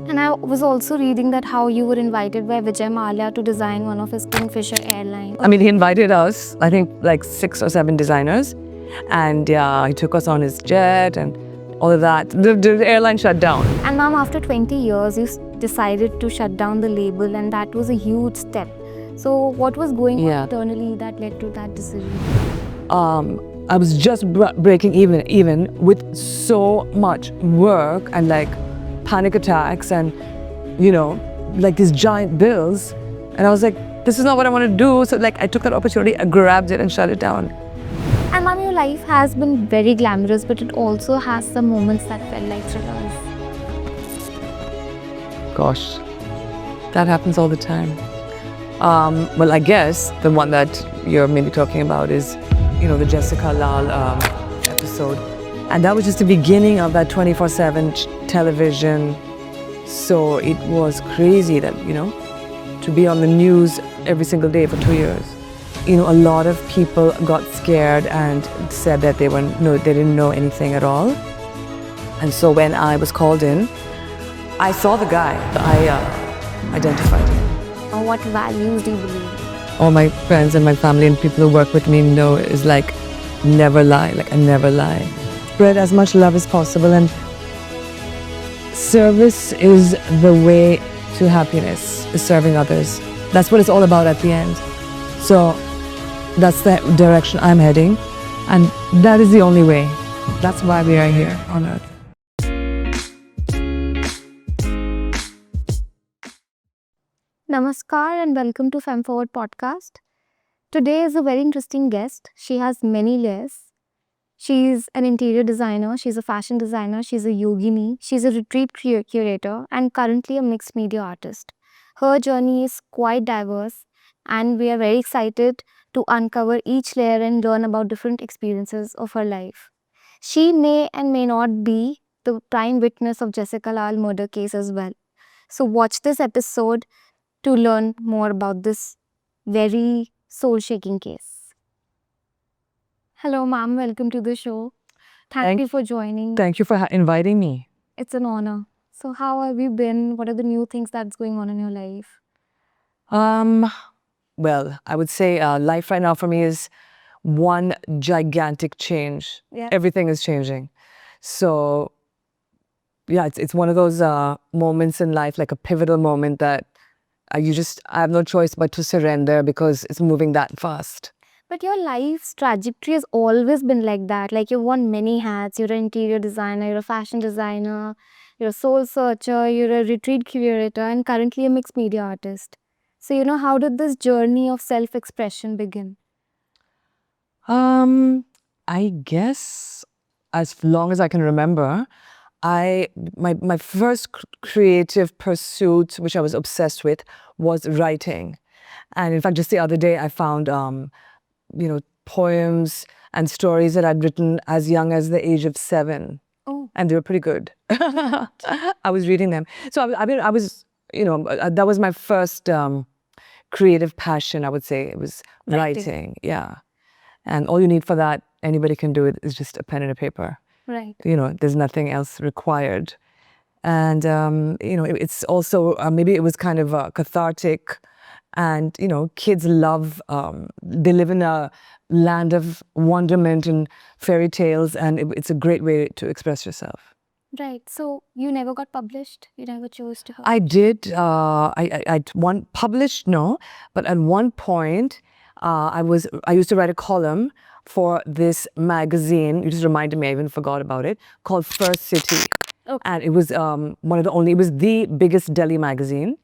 And I was also reading that how you were invited by Vijay Mallya to design one of his Kingfisher Airlines. I mean, he invited us, I think like 6 or 7 designers, and he took us on his jet and all of that. The airline shut down. And ma'am, after 20 years, you decided to shut down the label, and that was a huge step. So what was going on internally that led to that decision? I was just breaking even with so much work and like panic attacks and, you know, like these giant bills. And I was like, this is not what I want to do. So like I took that opportunity, I grabbed it and shut it down. And ma'am, your life has been very glamorous, but it also has some moments that felt like thrillers. Gosh, that happens all the time. Well, I guess the one that you're maybe talking about is, you know, the Jessica Lall episode. And that was just the beginning of that 24/7 television. So it was crazy that, you know, to be on the news every single day for 2 years. You know, a lot of people got scared and said that they didn't know anything at all. And so when I was called in, I saw the guy. I identified him. What values do you believe? All my friends and my family and people who work with me know is like, never lie, like I never lie. Spread as much love as possible, and service is the way to happiness, is serving others. That's what it's all about at the end. So that's the direction I'm heading, and that is the only way. That's why we are here on earth. Namaskar and welcome to Femme Forward podcast. Today is a very interesting guest. She has many layers. She's an interior designer, she's a fashion designer, she's a yogini, she's a retreat curator, and currently a mixed media artist. Her journey is quite diverse, and we are very excited to uncover each layer and learn about different experiences of her life. She may and may not be the prime witness of Jessica Lall murder case as well. So watch this episode to learn more about this very soul-shaking case. Hello, ma'am. Welcome to the show. Thank you for joining. Thank you for inviting me. It's an honor. So how have you been? What are the new things that's going on in your life? Well, I would say life right now for me is one gigantic change. Yeah. Everything is changing. So yeah, it's one of those moments in life, like a pivotal moment that I have no choice but to surrender because it's moving that fast. But your life's trajectory has always been like that. Like you've worn many hats. You're an interior designer, you're a fashion designer, you're a soul searcher, you're a retreat curator, and currently a mixed media artist. So, you know, how did this journey of self-expression begin? I guess as long as I can remember, my first creative pursuit, which I was obsessed with, was writing. And in fact, just the other day, I found, you know, poems and stories that I'd written as young as the age of 7. Oh. And they were pretty good. I was reading them. So I was, you know, that was my first creative passion, I would say. It was writing. Yeah. And all you need for that, anybody can do it, is just a pen and a paper. Right. You know, there's nothing else required. And, you know, it's also, maybe it was kind of cathartic. And, you know, kids love, they live in a land of wonderment and fairy tales. And it's a great way to express yourself. Right. So you never got published? You never chose to? I did. I published, no. But at one point, I used to write a column for this magazine. You just reminded me, I even forgot about it, called First City. Okay. And it was it was the biggest Delhi magazine.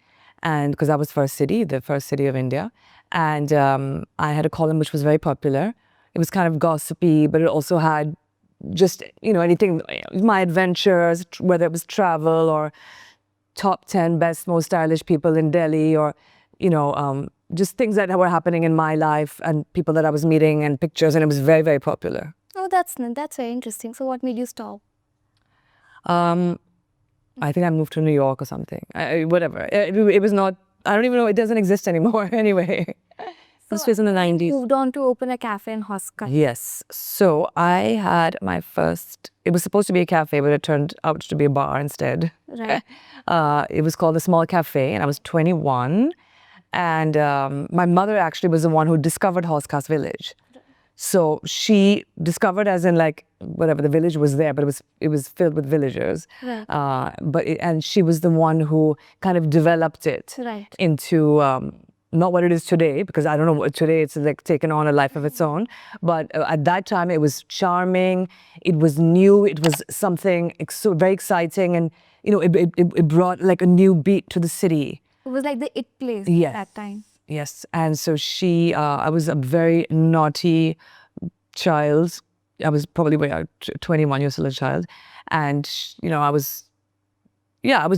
And because that was First City, the first city of India. And I had a column which was very popular. It was kind of gossipy, but it also had just, you know, anything, my adventures, whether it was travel or top 10 best, most stylish people in Delhi, or, you know, just things that were happening in my life and people that I was meeting and pictures, and it was very, very popular. Oh, that's very interesting. So what made you stop? I think I moved to New York or something. Whatever. It was not, I don't even know, it doesn't exist anymore anyway. This was in the 90s. Moved on to open a cafe in Hauz Khas. Yes. So I had my first, it was supposed to be a cafe, but it turned out to be a bar instead. Right. It was called the Small Cafe, and I was 21. And my mother actually was the one who discovered Hauz Khas Village. So she discovered, as in like whatever, the village was there, but it was filled with villagers. Right. And she was the one who kind of developed it Right. into not what it is today, because I don't know what today it's like taken on a life of its own. But at that time, it was charming. It was new. It was something so very exciting, and it brought like a new beat to the city. It was like the it place Yes. at that time. Yes, and so I was a very naughty child. I was probably 21 years old, a child, and I was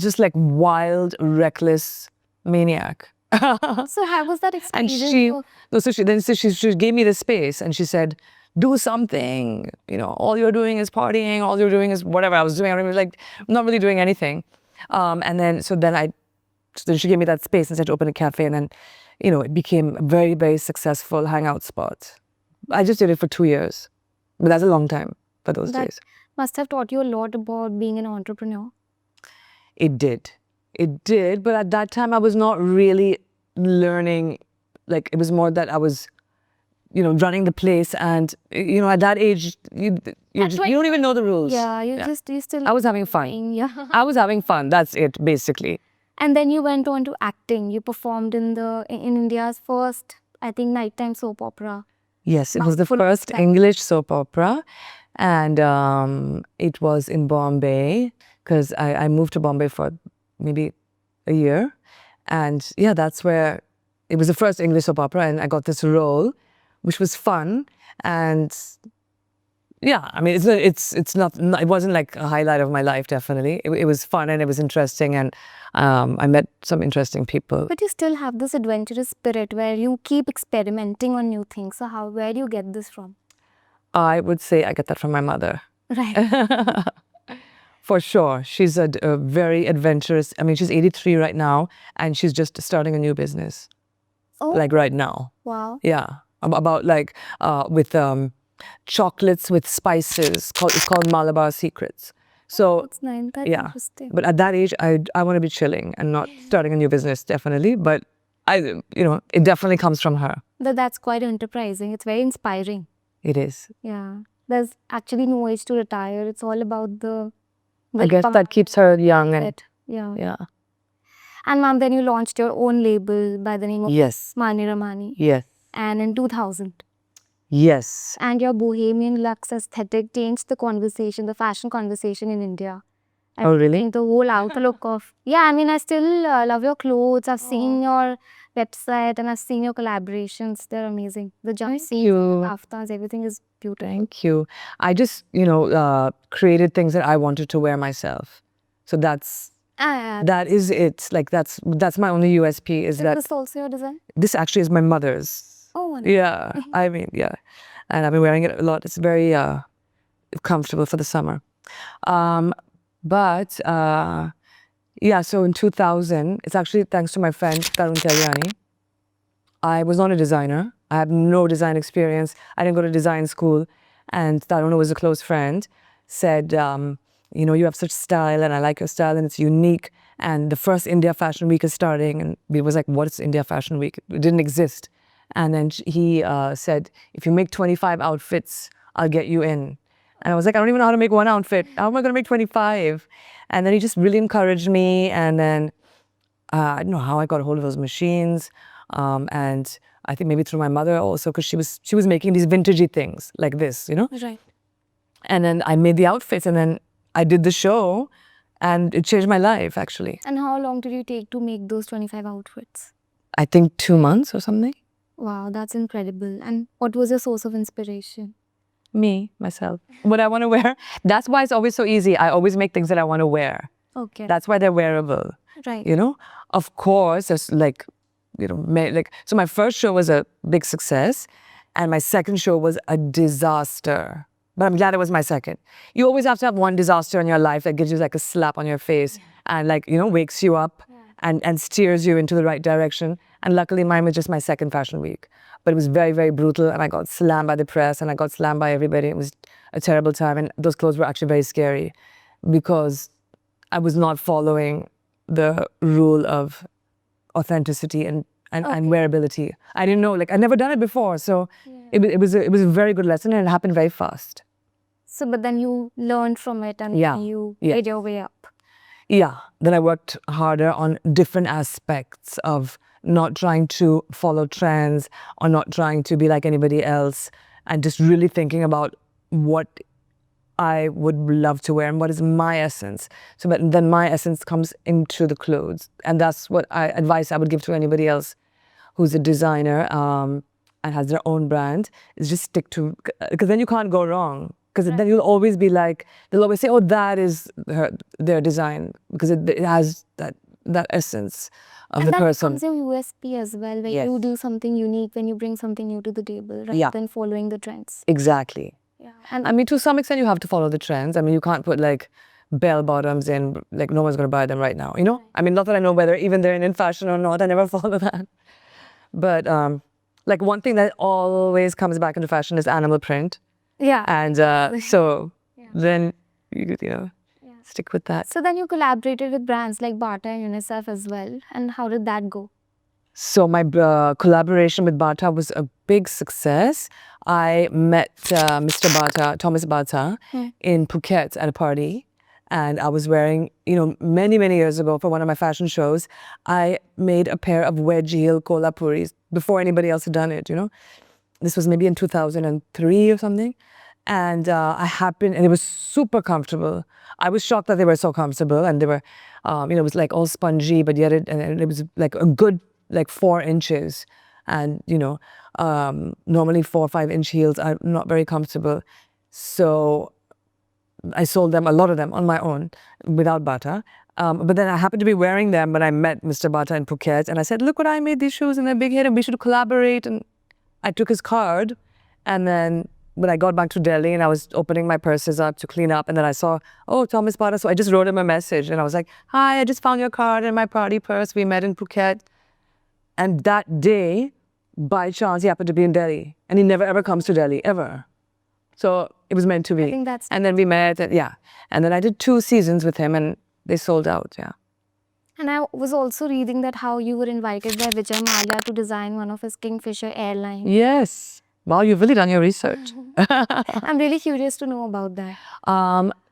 just like wild, reckless maniac. So how was that And experience? she gave me the space, and she said, "Do something. All you're doing is partying. All you're doing is whatever I was doing. I was like not really doing anything." And then she gave me that space and said to open a cafe, and then it became a very, very successful hangout spot. I just did it for 2 years, but that's a long time for those That days. must have taught you a lot about being an entrepreneur. It did. It did, but at that time I was not really learning. Like, it was more that I was, running the place, and at that age, you don't even know the rules. Yeah, you still. I was having fun. Yeah. I was having fun. That's it, basically. And then you went on to acting. You performed in India's first, I think, nighttime soap opera. Yes, it was the Full first time. English soap opera, and it was in Bombay, because I moved to Bombay for maybe a year, and yeah, that's where it was the first English soap opera, and I got this role, which was fun, and yeah, I mean, it's not, it wasn't like a highlight of my life, definitely. It was fun and it was interesting, and I met some interesting people. But you still have this adventurous spirit where you keep experimenting on new things. So where do you get this from? I would say I get that from my mother. Right. For sure. She's a very adventurous, I mean, she's 83 right now, and she's just starting a new business. Oh, Like right now. wow. Yeah. About like with chocolates with spices. It's called Malabar Secrets. So That's nice. That's yeah. interesting. But at that age, I want to be chilling and not starting a new business, definitely. But it definitely comes from her. That's quite enterprising. It's very inspiring. It is. Yeah. There's actually no age to retire. It's all about the I guess that keeps her young and it. Yeah. yeah. And ma'am, then you launched your own label by the name of Yes. Malini Ramani. Yes. And in 2000. Yes. And your bohemian luxe aesthetic changed the conversation, the fashion conversation in India. Oh, really? The whole outlook of, yeah, I mean, I still love your clothes. I've seen your website and I've seen your collaborations. They're amazing. The jumpsuits, you. afters, everything is beautiful. Thank you. I just, created things that I wanted to wear myself. So that is it. Like that's my only USP is that this also your design? this actually is my mother's. Oh, wonderful. Yeah. I mean, yeah. And I've been wearing it a lot. It's very comfortable for the summer. Yeah, so in 2000, it's actually thanks to my friend Tarun. I was not a designer. I have no design experience. I didn't go to design school. And Tarun, who was a close friend, said, you have such style and I like your style and it's unique. And the first India Fashion Week is starting. And we was like, what's India Fashion Week? It didn't exist. And then he said, if you make 25 outfits, I'll get you in. And I was like, I don't even know how to make one outfit. How am I going to make 25? And then he just really encouraged me. And then I don't know how I got a hold of those machines. And I think maybe through my mother also, because she was making these vintagey things like this, Right. And then I made the outfits, and then I did the show, and it changed my life, actually. And how long did you take to make those 25 outfits? I think 2 months or something. Wow, that's incredible. And what was your source of inspiration? Me, myself. What I want to wear. That's why it's always so easy. I always make things that I want to wear. Okay. That's why they're wearable. Right. Of course, there's so my first show was a big success, and my second show was a disaster. But I'm glad it was my second. You always have to have one disaster in your life that gives you like a slap on your face and wakes you up and steers you into the right direction. And luckily, mine was just my second fashion week. But it was very, very brutal. And I got slammed by the press and I got slammed by everybody. It was a terrible time. And those clothes were actually very scary because I was not following the rule of authenticity and wearability. I didn't know, like, I'd never done it before. So it was a very good lesson and it happened very fast. So, but then you learned from it and you made your way up. Yeah. Then I worked harder on different aspects of not trying to follow trends or not trying to be like anybody else and just really thinking about what I would love to wear and what is my essence. So but then my essence comes into the clothes. And that's what advice I would give to anybody else who's a designer and has their own brand, is just stick to, because then you can't go wrong. Because then you'll always be like, they'll always say, oh, that is their design, because it has that essence of the person. And that becomes your USP as well, where you do something unique when you bring something new to the table, rather than following the trends. Exactly. Yeah. And I mean, to some extent, you have to follow the trends. I mean, you can't put like bell bottoms in, like no one's going to buy them right now, you know? I mean, not that I know whether even they're in fashion or not. I never follow that. But like one thing that always comes back into fashion is animal print. Yeah. And so then, you know, stick with that. So then you collaborated with brands like Bata and UNICEF as well. And how did that go? So my collaboration with Bata was a big success. I met Mr. Bata, Thomas Bata, in Phuket at a party. And I was wearing, you know, many, many years ago for one of my fashion shows, I made a pair of wedge heel Kolhapuris before anybody else had done it, you know. This was maybe in 2003 or something. And and it was super comfortable. I was shocked that they were so comfortable, and they were, you know, it was like all spongy, but yet it was like a good, like 4 inches. And, you know, normally 4 or 5 inch heels are not very comfortable. So I sold them, a lot of them on my own without Bata. But then I happened to be wearing them when I met Mr. Bata in Phuket. And I said, look what I made these shoes and they're big hit and we should collaborate. And I took his card, and then when I got back to Delhi and I was opening my purses up to clean up, and then I saw, oh, Thomas Bata. So I just wrote him a message and I was like, hi, I just found your card in my party purse. We met in Phuket. And that day, by chance, he happened to be in Delhi, and he never ever comes to Delhi, ever. So it was meant to be. I think that's... And then we met, and then I did 2 seasons with him and they sold out, And I was also reading that how you were invited by Vijay Mallya to design one of his Kingfisher Airlines. Yes. Wow, you've really done your research. I'm really curious to know about that.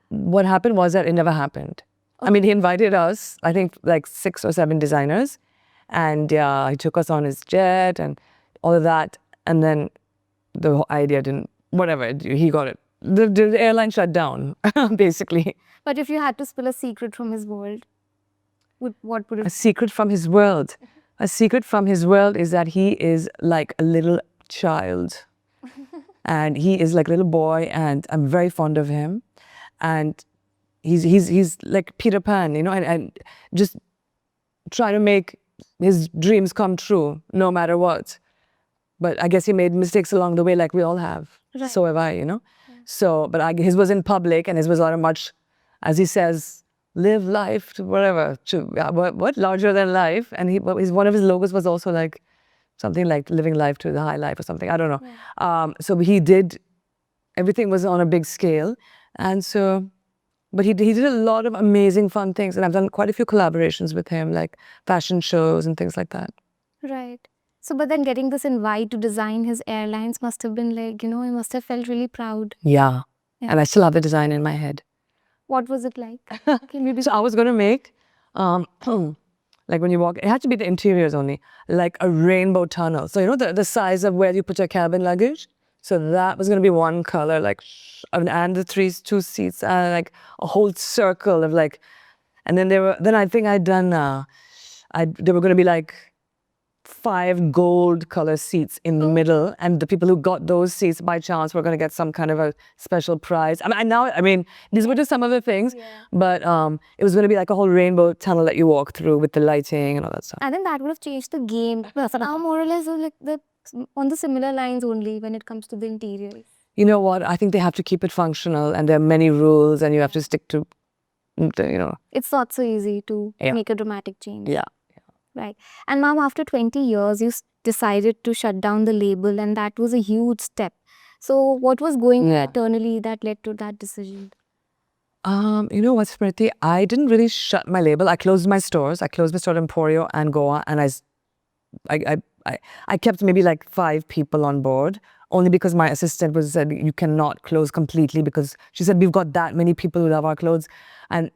What happened was that it never happened. Okay. I mean, he invited us, I think like 6 or 7 designers, and he took us on his jet and all of that. And then the whole idea didn't, whatever, he got it. The airline shut down, basically. But if you had to spill a secret from his world, what would it be? A secret from his world. A secret from his world is that he is like a little child. And he is like a little boy, and I'm very fond of him. And he's like Peter Pan, you know, and just try to make his dreams come true, no matter what. But I guess he made mistakes along the way, like we all have. Right. So have I, you know. Yeah. So, but his was in public, and his was not much, as he says, live life to whatever, to what larger than life. And one of his logos was also like something like living life to the high life or something. I don't know. Yeah. So he did, everything was on a big scale, and so. But he did a lot of amazing, fun things, and I've done quite a few collaborations with him, like fashion shows and things like that. Right. So, but then getting this invite to design his airlines must have been like, you know, he must have felt really proud. Yeah. And I still have the design in my head. What was it like? So I was going to make, like when you walk, it had to be the interiors only, like a rainbow tunnel. So you know the size of where you put your cabin luggage? So that was going to be one color, like, and the 2 seats, and like a whole circle of like, and then I think I'd done, there were going to be like 5 gold color seats in the middle, and the people who got those seats by chance were going to get some kind of a special prize. I mean, these were just some of the things, but it was going to be like a whole rainbow tunnel that you walk through with the lighting and all that stuff. I think that would have changed the game. Now more or less like on the similar lines only when it comes to the interiors. You know what? I think they have to keep it functional, and there are many rules, and you have to stick to, you know. It's not so easy to make a dramatic change. Yeah. Right. And ma'am, after 20 years, you decided to shut down the label, and that was a huge step. So what was going Yeah. internally that led to that decision? You know what, Smriti? I didn't really shut my label. I closed my stores. I closed my store in Emporio and Goa, and I kept maybe like 5 people on board, only because my assistant was said you cannot close completely, because she said we've got that many people who love our clothes, and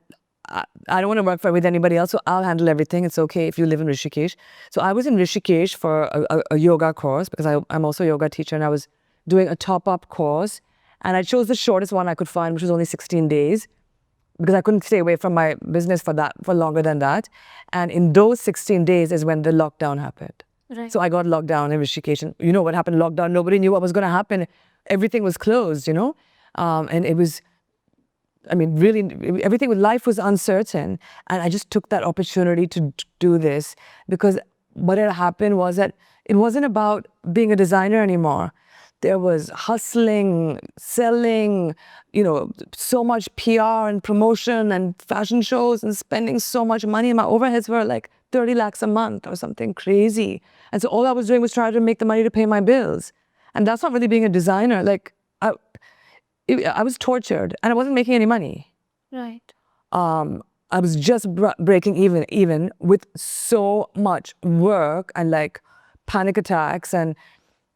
I don't want to work with anybody else, so I'll handle everything. It's okay if you live in Rishikesh. So I was in Rishikesh for a yoga course, because I'm also a yoga teacher, and I was doing a top-up course, and I chose the shortest one I could find, which was only 16 days. Because I couldn't stay away from my business for longer than that. And in those 16 days is when the lockdown happened. Right. So I got locked down in Rishikesh. And you know what happened? Lockdown, nobody knew what was going to happen. Everything was closed, you know? And it was, I mean, really, everything with life was uncertain. And I just took that opportunity to do this, because what had happened was that it wasn't about being a designer anymore. There was hustling, selling, you know, so much PR and promotion and fashion shows and spending so much money. My overheads were like 30 lakhs a month or something crazy. And so all I was doing was trying to make the money to pay my bills. And that's not really being a designer. Like, I was tortured and I wasn't making any money. Right. I was just breaking even with so much work and like panic attacks and,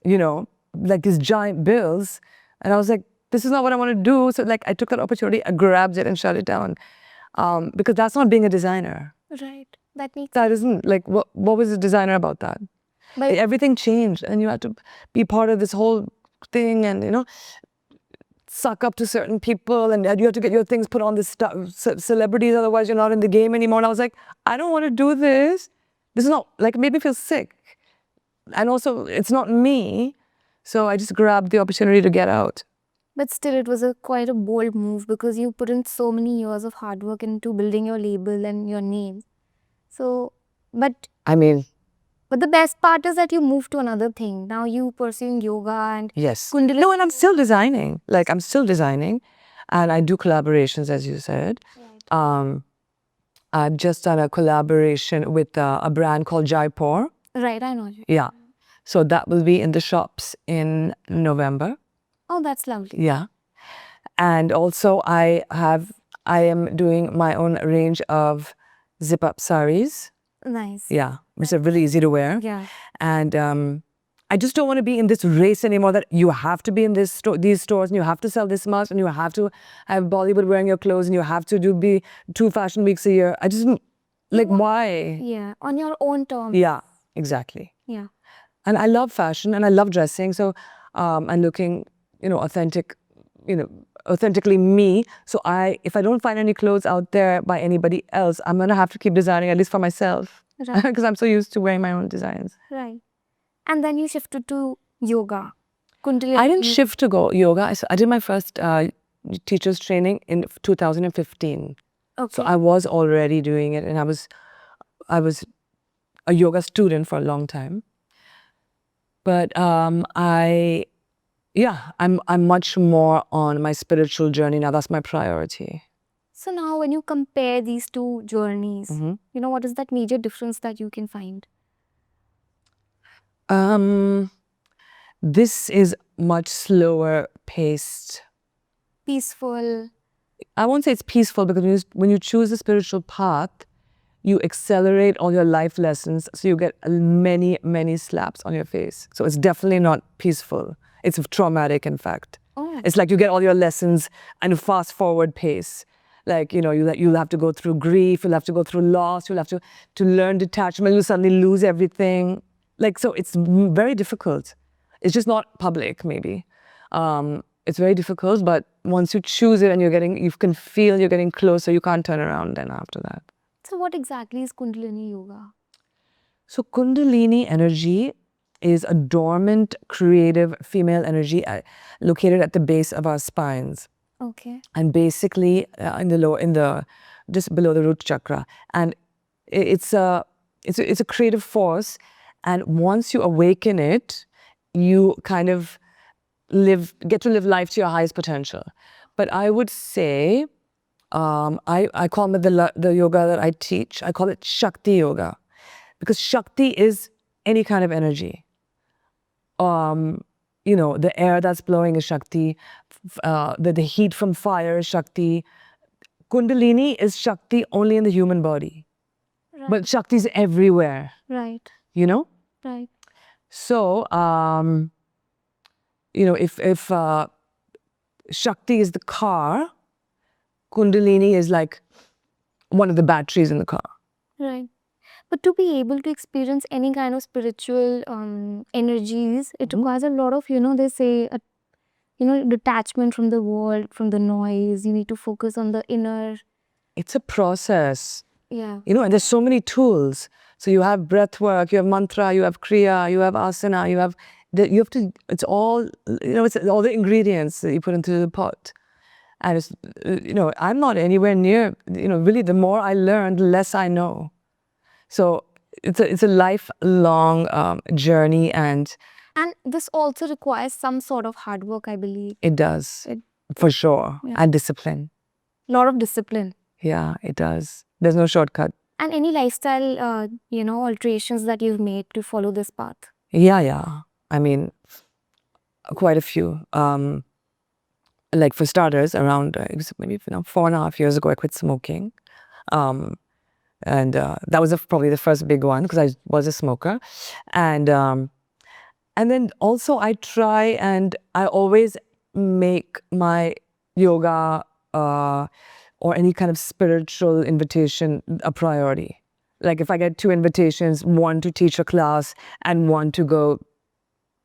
you know, like these giant bills. And I was like, this is not what I want to do. So like I took that opportunity, I grabbed it and shut it down. Because that's not being a designer. Right. That makes That isn't like, what was a designer about that? But Everything changed and you had to be part of this whole thing and, you know, suck up to certain people and you have to get your things put on this celebrities, otherwise you're not in the game anymore. And I was like, I don't want to do this. This is not, like, it made me feel sick. And also, it's not me. So I just grabbed the opportunity to get out. But still, it was quite a bold move, because you put in so many years of hard work into building your label and your name. So, but I mean, the best part is that you moved to another thing. Now you pursuing yoga and yes. Kundalini. No, and I'm still designing. Like, I'm still designing. And I do collaborations, as you said. Right. I've just done a collaboration with a brand called Jaipur. Right, I know you. Yeah. So that will be in the shops in November. Oh, that's lovely. Yeah. And also I am doing my own range of zip-up saris. Nice. Yeah, which are really easy to wear. Yeah. And I just don't want to be in this race anymore that you have to be in these stores and you have to sell this much and you have to have Bollywood wearing your clothes and you have to be 2 fashion weeks a year. I just, like, why? Yeah, on your own terms. Yeah, exactly. Yeah. And I love fashion and I love dressing. So I'm looking, you know, authentic, you know, authentically me. So if I don't find any clothes out there by anybody else, I'm going to have to keep designing, at least for myself. Right. Because I'm so used to wearing my own designs. Right. And then you shifted to yoga. Kundalini. I didn't shift to go yoga. I did my first teacher's training in 2015. Okay. So I was already doing it and I was a yoga student for a long time. But I'm much more on my spiritual journey now. That's my priority. So now when you compare these two journeys, you know, what is that major difference that you can find? This is much slower paced. Peaceful. I won't say it's peaceful, because when you choose a spiritual path, you accelerate all your life lessons. So you get many, many slaps on your face. So it's definitely not peaceful. It's traumatic, in fact. Oh. It's like you get all your lessons in a fast forward pace. Like, you know, you'll have to go through grief, you'll have to go through loss, you'll have to learn detachment, you'll suddenly lose everything. Like, so it's very difficult. It's just not public, maybe. It's very difficult, but once you choose it and you can feel you're getting closer, you can't turn around then after that. So what exactly is Kundalini yoga? So Kundalini energy is a dormant, creative female energy located at the base of our spines. Okay. And basically just below the root chakra. And it's a creative force. And once you awaken it, you kind of get to live life to your highest potential. But I would say, I call it the yoga that I teach, I call it Shakti yoga. because Shakti is any kind of energy. The air that's blowing is Shakti. The heat from fire is Shakti. Kundalini is Shakti only in the human body. Right. But Shakti is everywhere. Right. Right. So, if Shakti is the car, Kundalini is like one of the batteries in the car. Right. But to be able to experience any kind of spiritual energies, it requires a lot of, they say, detachment from the world, from the noise. You need to focus on the inner. It's a process. Yeah. And there's so many tools. So you have breath work, you have mantra, you have kriya, you have asana, you have to, it's all, it's all the ingredients that you put into the pot. And it's, I'm not anywhere near, really the more I learn, the less I know. So it's a lifelong journey, and this also requires some sort of hard work, I believe. it does, for sure. Yeah. And discipline. A lot of discipline. Yeah, it does. There's no shortcut. And any lifestyle, alterations that you've made to follow this path? Yeah. I mean, quite a few. Like for starters, around it was maybe 4.5 years ago, I quit smoking. And that was probably the first big one because I was a smoker. And then also I try and I always make my yoga or any kind of spiritual invitation a priority. Like if I get 2 invitations, one to teach a class and one to go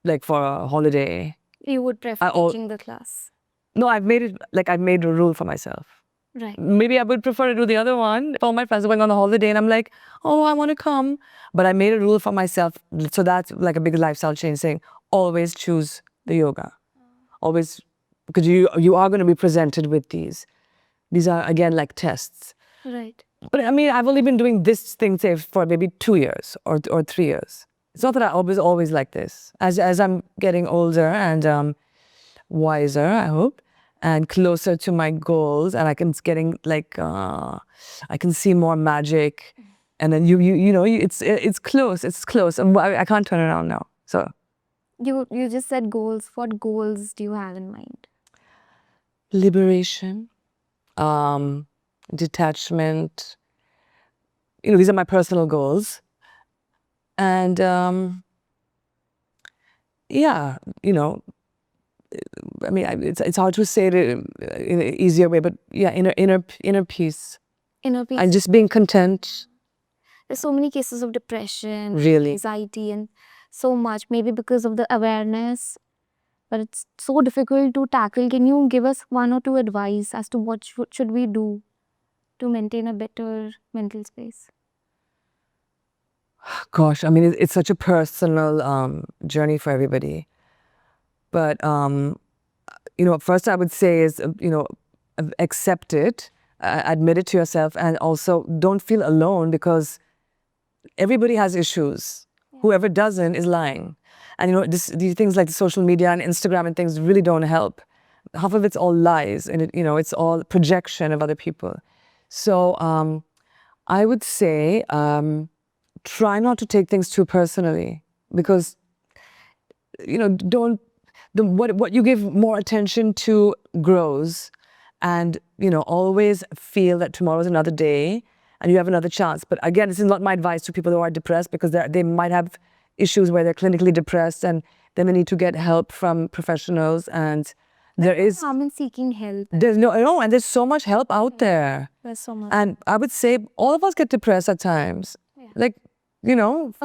like for a holiday. You would prefer teaching the class? No, I've made a rule for myself. Right. Maybe I would prefer to do the other one if all my friends are going on a holiday and I'm like, oh, I want to come. But I made a rule for myself. So that's like a big lifestyle change, saying always choose the yoga. Always, because you are going to be presented with these. These are, again, like tests. Right. But I mean, I've only been doing this thing, say, for maybe 2 years or 3 years. It's not that I always like this. As I'm getting older and wiser, I hope, and closer to my goals, and I can getting like I can see more magic, and then it's close. It's close. I can't turn around now. So you just said goals. What goals do you have in mind? Liberation, detachment. These are my personal goals, and I mean, it's hard to say it in an easier way, but yeah, inner peace. Inner peace. And just being content. There's so many cases of depression, really, anxiety, and so much. Maybe because of the awareness, but it's so difficult to tackle. Can you give us 1 or 2 advice as to what should we do to maintain a better mental space? Gosh, I mean, it's such a personal journey for everybody. But first I would say is accept it, admit it to yourself, and also don't feel alone because everybody has issues. Yeah. Whoever doesn't is lying. And these things like the social media and Instagram and things really don't help. Half of it's all lies, and it's all projection of other people. So I would say try not to take things too personally, because what you give more attention to grows, and always feel that tomorrow is another day and you have another chance. But again, this is not my advice to people who are depressed, because they might have issues where they're clinically depressed and then they need to get help from professionals. And there is harm in seeking help. There's and there's so much help out there. There's so much. And I would say all of us get depressed at times. Yeah. Like,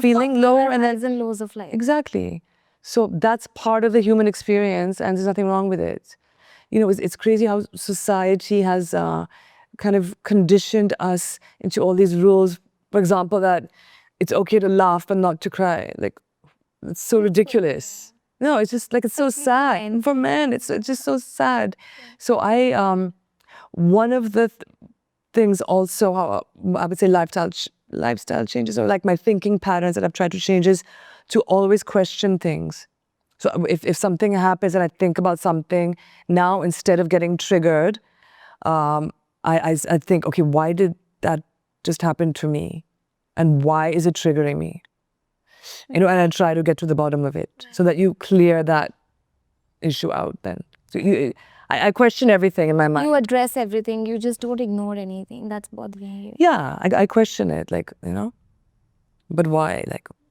feeling low and highs and lows of life. Exactly. So that's part of the human experience, and there's nothing wrong with it. It's crazy how society has kind of conditioned us into all these rules. For example, that it's okay to laugh but not to cry. Like, it's so ridiculous. No, it's just like, it's so sad. And for men, it's just so sad. So one of the things also, I would say lifestyle changes, or like my thinking patterns that I've tried to change, is to always question things. So if something happens and I think about something, now instead of getting triggered, I think, okay, why did that just happen to me? and why is it triggering me? And I try to get to the bottom of it so that you clear that issue out then. So I question everything in my mind. You address everything. You just don't ignore anything that's bothering you. Yeah, I question it, but why?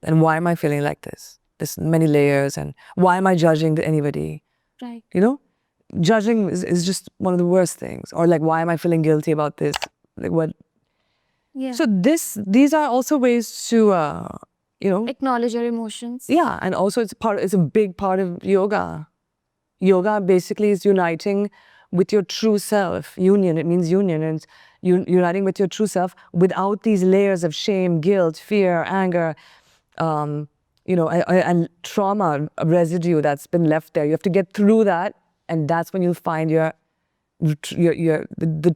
And why am I feeling like this? There's many layers, and why am I judging anybody? Right. Judging is just one of the worst things. Or why am I feeling guilty about this? What? Yeah. So these are also ways to, acknowledge your emotions. yeah, and also it's a big part of yoga. Yoga basically is uniting with your true self. Union, it means union, and uniting with your true self without these layers of shame, guilt, fear, anger, and trauma residue that's been left there. You have to get through that, and that's when you'll find the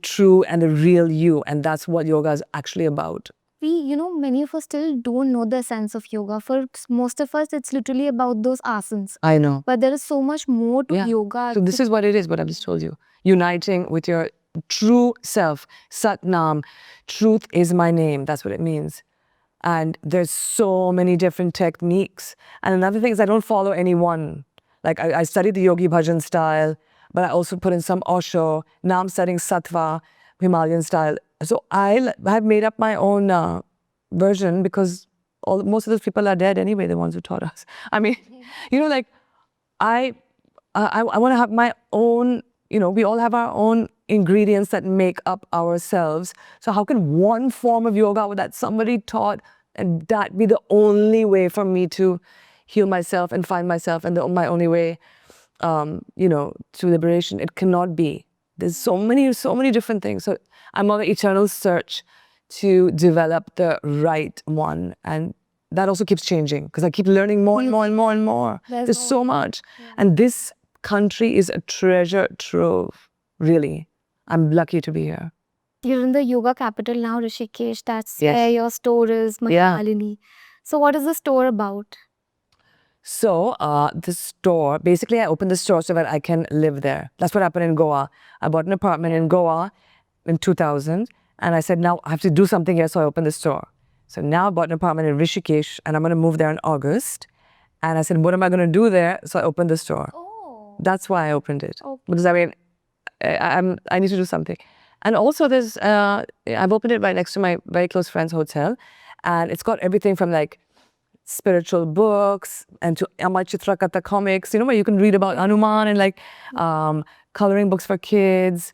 true and the real you, and that's what yoga is actually about. Many of us still don't know the sense of yoga. For most of us, it's literally about those asanas. I know. But there is so much more to yoga. So this is what it is, what I've just told you. Uniting with your true self. Sat Nam. Truth is my name. That's what it means. And there's so many different techniques. And another thing is I don't follow any one. I studied the Yogi Bhajan style, but I also put in some Osho. Now I'm studying Sattva, Himalayan style. So I have made up my own version because most of those people are dead anyway, the ones who taught us. I mean, I want to have my own, we all have our own ingredients that make up ourselves. So how can one form of yoga that somebody taught and that be the only way for me to heal myself and find myself and my only way, to liberation? It cannot be. There's so many different things. So I'm on the eternal search to develop the right one. And that also keeps changing because I keep learning more and more and more and more. There's so much. Yeah. And this country is a treasure trove, really. I'm lucky to be here. You're in the yoga capital now, Rishikesh. That's where your store is, Malini. So what is the store about? So the store, basically I opened the store so that I can live there. That's what happened in Goa. I bought an apartment in Goa in 2000 and I said, now I have to do something here, so I opened the store. So now I bought an apartment in Rishikesh and I'm going to move there in August. And I said, what am I going to do there? So I opened the store. Oh. That's why I opened it. Okay. Because I need to do something. And also I've opened it right next to my very close friend's hotel. And it's got everything from spiritual books and to Amar Chitrakatha comics, where you can read about Hanuman and coloring books for kids,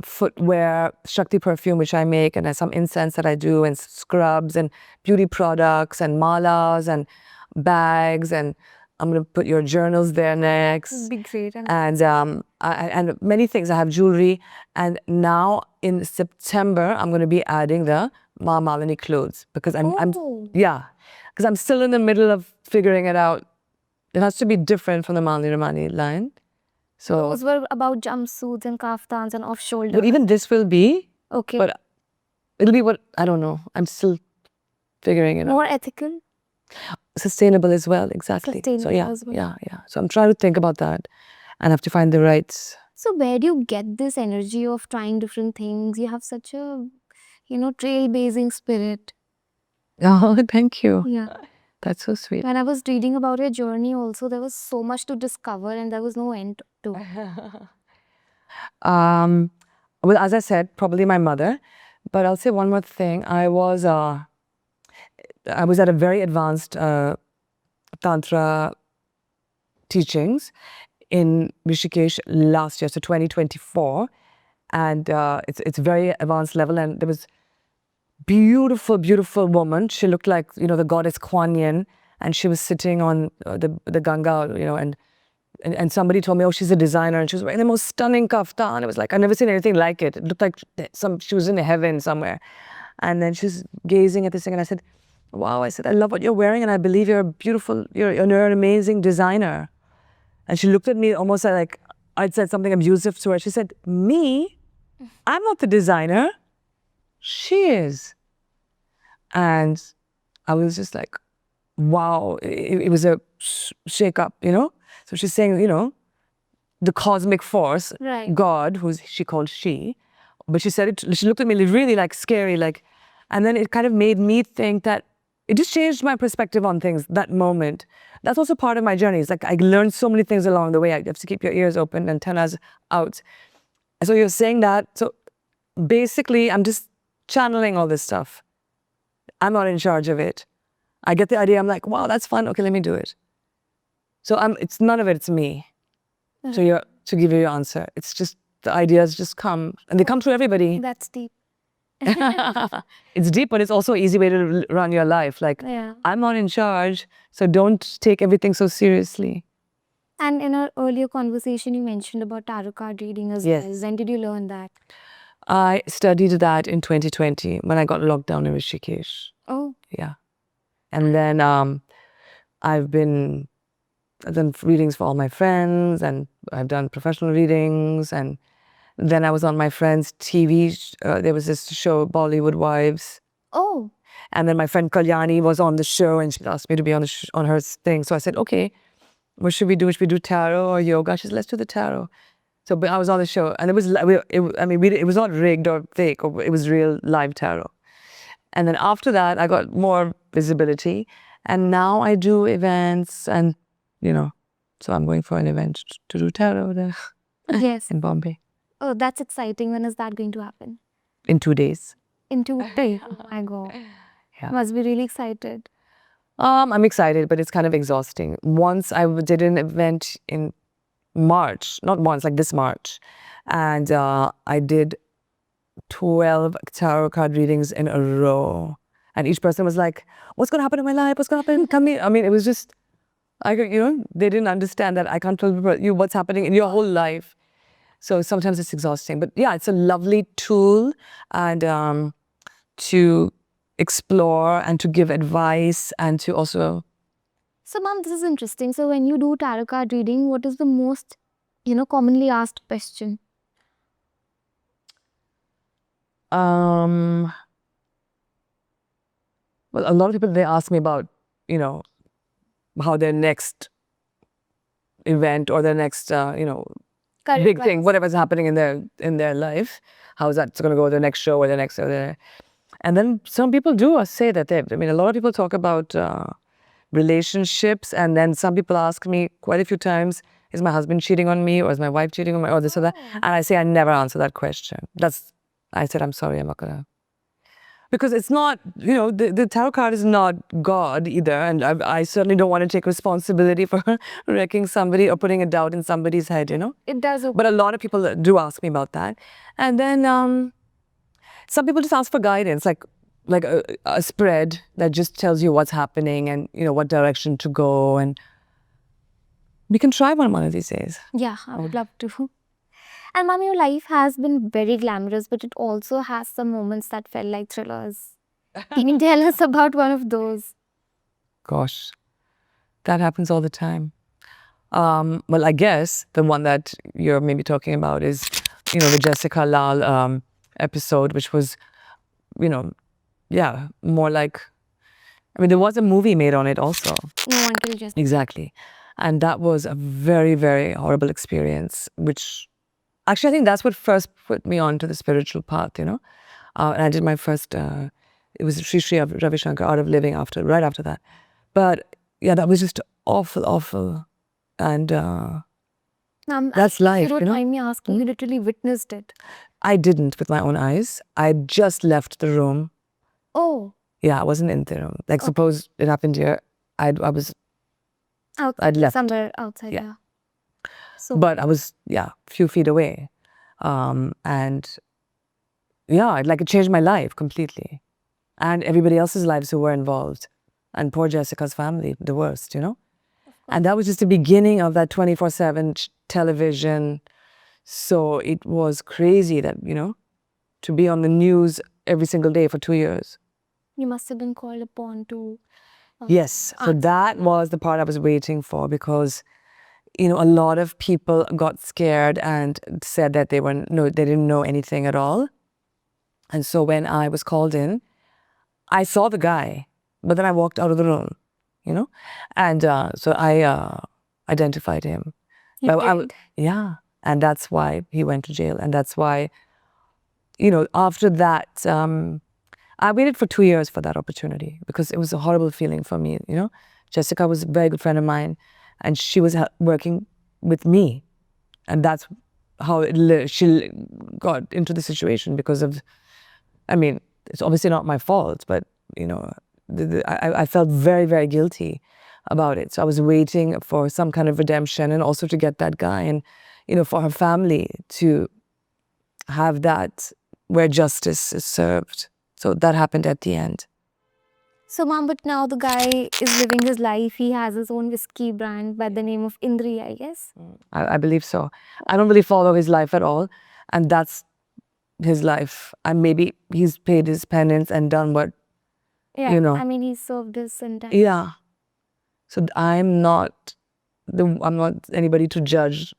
footwear, Shakti perfume, which I make, and some incense that I do, and scrubs and beauty products and malas and bags, and I'm going to put your journals there next. Big great. And many things. I have jewelry. And now in September, I'm going to be adding the Ma Malini clothes because because I'm still in the middle of figuring it out. It has to be different from the Malini Ramani line. So those were about jumpsuits and kaftans and off-shoulder. But even this will be. Okay. But it'll be I don't know. I'm still figuring it out. More ethical? Sustainable as well, exactly. Sustainable as well. Yeah. So I'm trying to think about that and have to find the right. So where do you get this energy of trying different things? You have such a, trailblazing spirit. Oh, thank you. Yeah. That's so sweet. When I was reading about your journey also, there was so much to discover and there was no end to. Well, as I said, probably my mother. But I'll say one more thing. I was at a very advanced Tantra teachings in Rishikesh last year, so 2024. And it's very advanced level. And there was beautiful, beautiful woman. She looked like, the goddess Kuan Yin. And she was sitting on the Ganga, and somebody told me, oh, she's a designer. And she was wearing the most stunning kaftan. It was like, I've never seen anything like it. It looked like she was in heaven somewhere. And then she's gazing at this thing. And I said, wow, I love what you're wearing. And I believe you're an amazing designer. And she looked at me almost like I'd said something abusive to her. She said, me? I'm not the designer. She is. And I was just like, wow, it was a shake up, So she's saying, the cosmic force, right. God, she called she, but she said it, she looked at me really like scary, like, And then it kind of made me think that it just changed my perspective on things, that moment. That's also part of my journey. It's like I learned so many things along the way. You have to keep your ears open, antennas out. So you're saying that. So basically, I'm just channeling all this stuff. I'm not in charge of it. I get the idea. I'm like, wow, that's fun. Okay, let me do it. So it's none of it. It's me. So to give you your answer, it's just the ideas just come, and they come to everybody. That's deep. It's deep, but it's also an easy way to run your life. Like, I'm not in charge, so don't take everything so seriously. And in our earlier conversation, you mentioned about tarot card reading as well. When did you learn that? I studied that in 2020 when I got locked down in Rishikesh. Oh. Yeah. And then I've done readings for all my friends, and I've done professional readings, and then I was on my friend's TV. There was this show, Bollywood Wives. Oh. And then my friend Kalyani was on the show, and she asked me to be on her thing. So I said, okay, what should we do? Should we do tarot or yoga? She said, let's do the tarot. So I was on the show, and it was not rigged or fake, it was real live tarot. And then after that, I got more visibility, and now I do events, and so I'm going for an event to do tarot there. Yes. In Bombay. Oh, that's exciting. When is that going to happen? In 2 days. In 2 days? Oh my God. Yeah. Must be really excited. I'm excited, but it's kind of exhausting. Once I did an event in March, not once, like this March, and I did 12 tarot card readings in a row. And each person was like, what's going to happen in my life? What's going to happen? Come here. I mean, it was just, they didn't understand that I can't tell you what's happening in your whole life. So sometimes it's exhausting. But yeah, it's a lovely tool, and to explore and to give advice and to also... So, ma'am, this is interesting. So, when you do tarot card reading, what is the most, commonly asked question? Well, a lot of people, they ask me about, how their next event or their next, big thing, whatever's happening in their life, how is that going to go, their next show or their next... And then some people do say that a lot of people talk about relationships, and then some people ask me quite a few times, is my husband cheating on me, or is my wife cheating on me, or this or that? And I say I never answer that question. I said, I'm sorry, I'm not gonna. Because it's not, the tarot card is not God either, and I certainly don't want to take responsibility for wrecking somebody or putting a doubt in somebody's head, It does. But a lot of people do ask me about that. And then some people just ask for guidance, like a spread that just tells you what's happening and, what direction to go. And we can try one of these days. Yeah, I would love to. And ma'am, your life has been very glamorous, but it also has some moments that felt like thrillers. Can you tell us about one of those? Gosh, that happens all the time. Well, I guess the one that you're maybe talking about is, the Jessica Lall episode, which was, more like, there was a movie made on it also. No one can just... Exactly. And that was a very, very horrible experience, which actually I think that's what first put me on to the spiritual path, And I did my first, it was Sri Sri of Ravi Shankar, Art of Living right after that. But yeah, that was just awful. And that's life, You don't mind me asking, you literally witnessed it? I didn't with my own eyes. I just left the room. Oh. Yeah, I wasn't in the room. Like, suppose it happened here, I'd left. Somewhere outside, yeah. So, but I was, a few feet away. And yeah, it changed my life completely. And everybody else's lives who were involved. And poor Jessica's family, the worst, And that was just the beginning of that 24/7 television. So it was crazy that, to be on the news every single day for 2 years. You must have been called upon to... Yes. So that was the part I was waiting for, because, a lot of people got scared and said that they didn't know anything at all. And so when I was called in, I saw the guy, but then I walked out of the room, And so I identified him. Yeah. And that's why he went to jail. And that's why, after that, I waited for 2 years for that opportunity because it was a horrible feeling for me, you know. Jessica was a very good friend of mine, and she was working with me, and that's how she got into the situation because of, I mean, it's obviously not my fault, but, you know, I felt very, very guilty about it. So I was waiting for some kind of redemption and also to get that guy and, you know, for her family to have that where justice is served. So that happened at the end. So, mom, but now the guy is living his life. He has his own whiskey brand by the name of Indri, I guess. I believe so. I don't really follow his life at all. And that's his life. And maybe he's paid his penance and done what, Yeah, you know. I mean, he served his sentence. Yeah. So I'm not anybody to judge.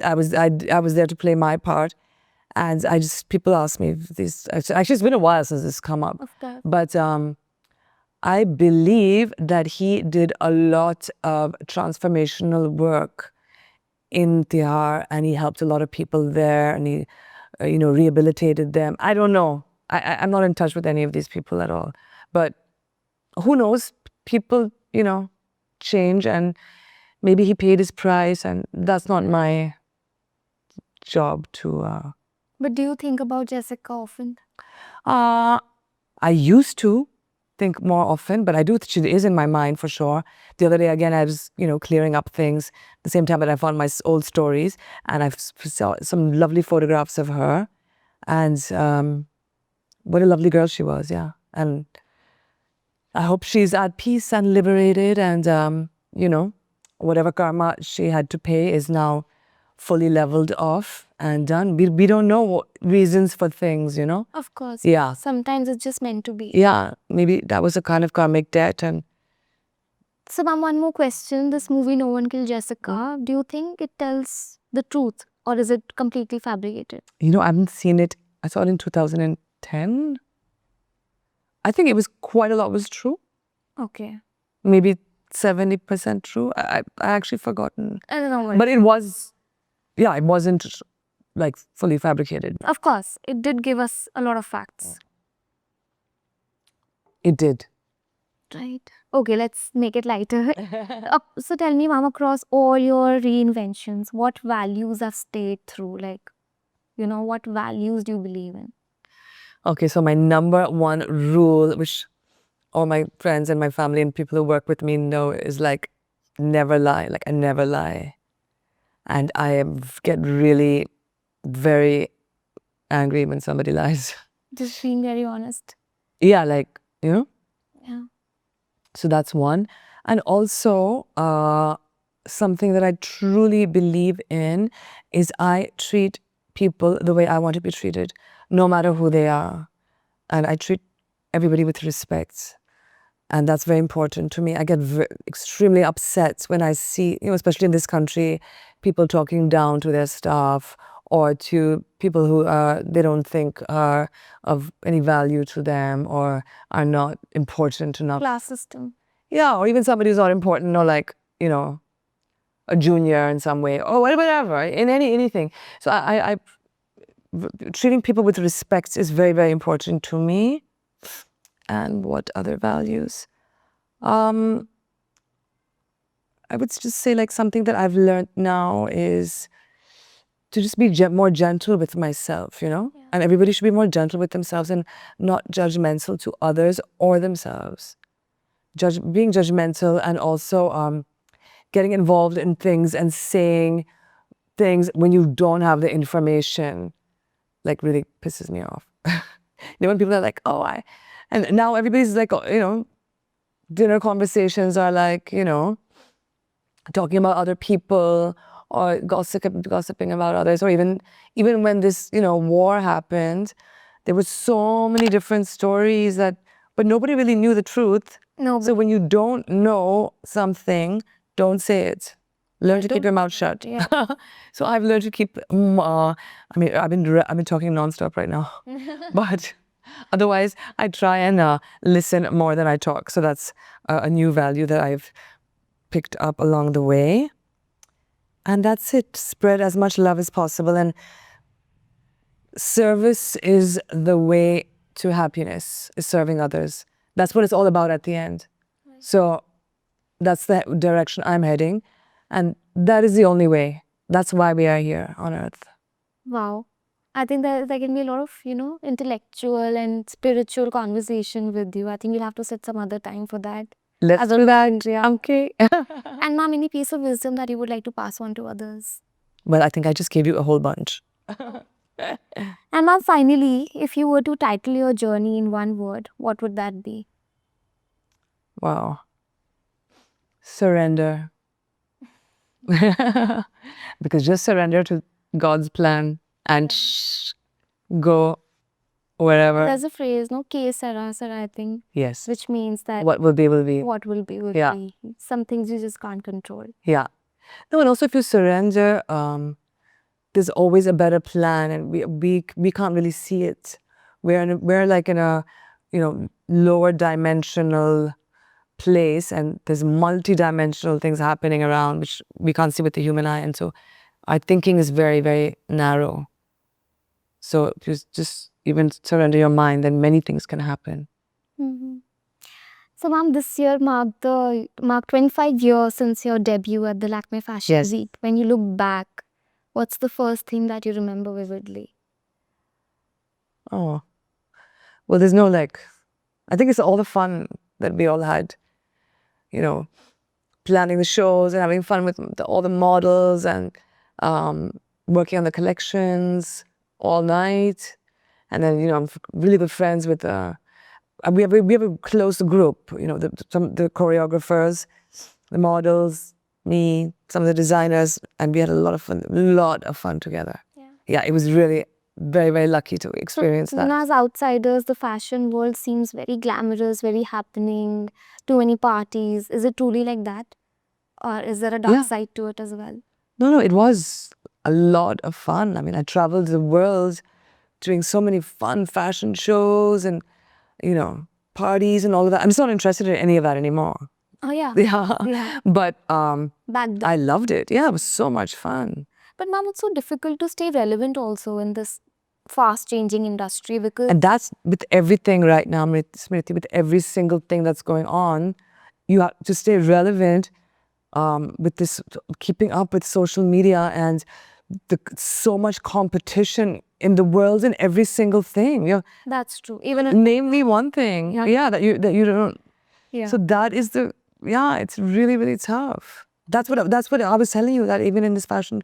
I was there to play my part. And people ask me this. Actually, it's been a while since this come up. Of course. But I believe that he did a lot of transformational work in Tihar, and he helped a lot of people there, and he, you know, rehabilitated them. I don't know. I'm not in touch with any of these people at all. But who knows? People, you know, change, and maybe he paid his price, and that's not my job to. But do you think about Jessica often? I used to think more often, but I do. She is in my mind for sure. The other day, again, I was, you know, clearing up things. At the same time that I found my old stories, and I saw some lovely photographs of her, and what a lovely girl she was. Yeah, and I hope she's at peace and liberated, and you know, whatever karma she had to pay is now fully leveled off and done. We don't know reasons for things, you know? Of course. Yeah. Sometimes it's just meant to be. Yeah, maybe that was a kind of karmic debt. And so, ma'am, one more question. This movie, No One Killed Jessica, do you think it tells the truth or is it completely fabricated? You know, I haven't seen it. I saw it in 2010. I think it was quite a lot was true. Okay. Maybe 70% true. I actually forgotten. I don't know what. But it was, yeah, it wasn't like fully fabricated. Of course, it did give us a lot of facts. It did. Right. Okay, let's make it lighter. So tell me, ma'am, across all your reinventions, what values have stayed through? Like, you know, what values do you believe in? Okay, so my number one rule, which all my friends and my family and people who work with me know, is like, never lie. Like, I never lie. And I get really very angry when somebody lies. Just being very honest. Yeah, like, you know? Yeah. So that's one. And also, something that I truly believe in is I treat people the way I want to be treated, no matter who they are. And I treat everybody with respect. And that's very important to me. I get extremely upset when I see, you know, especially in this country, people talking down to their staff or to people who they don't think are of any value to them or are not important enough. Class system. Yeah, or even somebody who's not important or like, you know, a junior in some way or whatever, in anything. So I treating people with respect is very, very important to me. And what other values? I would just say like something that I've learned now is to just be more gentle with myself, you know? Yeah. And everybody should be more gentle with themselves and not judgmental to others or themselves. Being judgmental and also getting involved in things and saying things when you don't have the information, like really pisses me off. You know, when people are like, and now everybody's like, you know, dinner conversations are like, you know, talking about other people or gossiping about others, or even when this, you know, war happened, there were so many different stories but nobody really knew the truth. No. So when you don't know something, don't say it. Learn to keep your mouth shut. Yeah. So I've learned to keep. I mean, I've been talking nonstop right now, but otherwise I try and listen more than I talk. So that's a new value that I've picked up along the way. And that's it. Spread as much love as possible. And service is the way to happiness is serving others. That's what it's all about at the end. So that's the direction I'm heading. And that is the only way. That's why we are here on earth. Wow. I think there can be a lot of, intellectual and spiritual conversation with you. I think we'll have to set some other time for that. Let's do that. Yeah. Okay. And ma'am, any piece of wisdom that you would like to pass on to others? Well, I think I just gave you a whole bunch. And ma'am, finally, if you were to title your journey in one word, what would that be? Wow. Surrender. Because just surrender to God's plan and go wherever. There's a phrase, no? Ke sara sara, I think. Yes. Which means that What will be, will be. what will be, will Yeah. be. Some things you just can't control. Yeah. No, and also if you surrender, there's always a better plan, and we can't really see it. We're like in a lower dimensional place, and there's multi-dimensional things happening around which we can't see with the human eye, and so our thinking is very, very narrow. So if you just even surrender your mind, then many things can happen. Mm-hmm. So, ma'am, this year marked 25 years since your debut at the Lakmé Fashion Yes. Week. When you look back, what's the first thing that you remember vividly? Oh, well, there's no I think it's all the fun that we all had, planning the shows and having fun with all the models and working on the collections all night. And then, I'm really good friends with, we have a close group, the choreographers, the models, me, some of the designers, and we had a lot of fun together. Yeah, it was really very, very lucky to experience that. As outsiders, the fashion world seems very glamorous, very happening, too many parties. Is it truly like that? Or is there a dark side to it as well? No, it was a lot of fun. I mean, I traveled the world doing so many fun fashion shows and, parties and all of that. I'm just not interested in any of that anymore. Oh, yeah. Yeah. But Back then. I loved it. Yeah, it was so much fun. But ma'am, it's so difficult to stay relevant also in this fast-changing industry because... And that's with everything right now, Smriti, with every single thing that's going on. You have to stay relevant with this, keeping up with social media and so much competition in the world and every single thing. That's true. Even name me one thing, that you don't. Yeah. So that is it's really, really tough. That's what I was telling you, that even in this fashion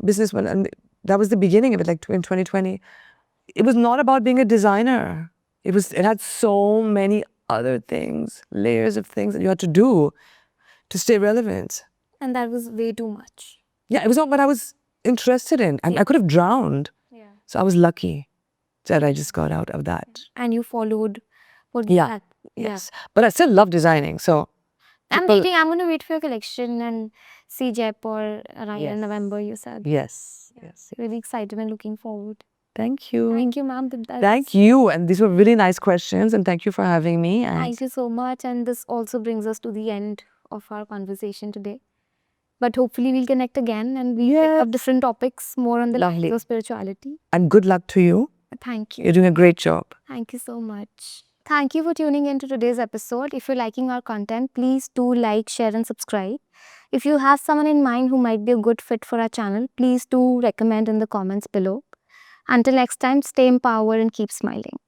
business, and that was the beginning of it, like in 2020. It was not about being a designer. It had so many other things, layers of things that you had to do to stay relevant. And that was way too much. Yeah, it was not what I was interested in. And I could have drowned. Yeah. So I was lucky that I just got out of that. And you followed what that. Yes. But I still love designing. So I'm going to wait for your collection and see Jaipur around in November, you said. Yes. Really excited and looking forward. Thank you. Thank you, ma'am. Thank you. And these were really nice questions. And thank you for having me. And thank you so much. And this also brings us to the end of our conversation today. But hopefully we'll connect again and we'll pick up different topics more on the lines of spirituality. And good luck to you. Thank you. You're doing a great job. Thank you so much. Thank you for tuning into today's episode. If you're liking our content, please do like, share and subscribe. If you have someone in mind who might be a good fit for our channel, please do recommend in the comments below. Until next time, stay empowered and keep smiling.